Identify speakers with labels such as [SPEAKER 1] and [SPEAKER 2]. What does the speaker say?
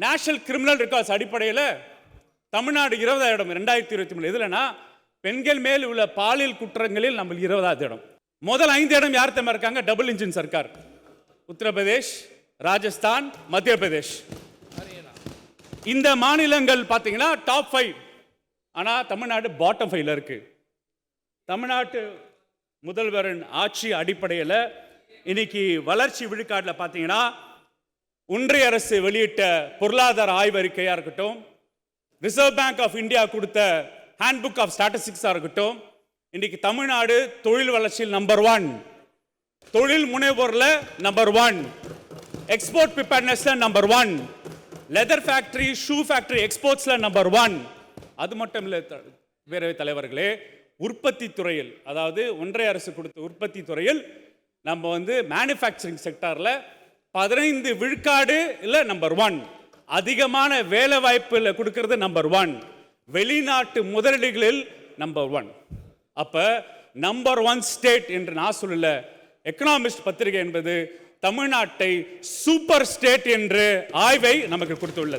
[SPEAKER 1] National criminal records அடிப்படையில் தமிழ்நாடு 20வது இடம் 2023. எதுலனா பெண்கள் மேல் உள்ள பாலியல் குற்றங்களில் நம்ம 20வது இடம். முதல் 5 இடம் யார் தெரியுமா இருக்காங்க? டபுள் இன்ஜின் சர்க்கார். உத்தரப்பிரதேஷ், ராஜஸ்தான், மத்திய பிரதேஷ். இந்த மாநிலங்கள் பார்த்தீங்கன்னா டாப் 5. ஆனால் தமிழ்நாடு பாட்டம் 5ல இருக்கு. தமிழ்நாட்டு முதல்வரின் ஆட்சி அடிப்படையில் இன்னைக்கு வளர்ச்சி விழுக்காட்டில் பார்த்தீங்கன்னா ஒன்றிய அரசு வெளியிட்ட பொருளாதார ஆய்வறிக்கையாக இருக்கட்டும், ரிசர்வ் பேங்க் ஆஃப் இந்தியா கொடுத்த ஹேண்ட்புக் ஆஃப் ஸ்டாட்டிஸ்டிக்ஸாக இருக்கட்டும், இன்னைக்கு தமிழ்நாடு தொழில் வளர்ச்சியில் நம்பர் 1, தொழில் முனைவோரில் நம்பர் 1, எக்ஸ்போர்ட் ப்ரிப்பேர்னஸ்ல number 1, leather factory, shoe factory எக்ஸ்போர்ட்ஸ்ல நம்பர் 1. அது மட்டும் இல்லை பேரவைத் தலைவர்களே, உற்பத்தி துறையில், அதாவது ஒன்றிய அரசு கொடுத்த உற்பத்தி துறையில் நம்ம மேனுஃபேக்சரிங் செக்டாரில் 15 விழுக்காடு இல்லை நம்பர் 1. அதிகமான வேலை வாய்ப்புல கொடுக்கிறது நம்பர் 1. வெளிநாட்டு முதலீடுகளில் நம்பர் 1. அப்ப நம்பர் 1 ஸ்டேட் என்று நான் சொல்லல, எக்கனாமிஸ்ட் பத்திரிகை என்பது தமிழ்நாட்டை சூப்பர் ஸ்டேட் என்று ஆய்வை நமக்கு கொடுத்துள்ளது.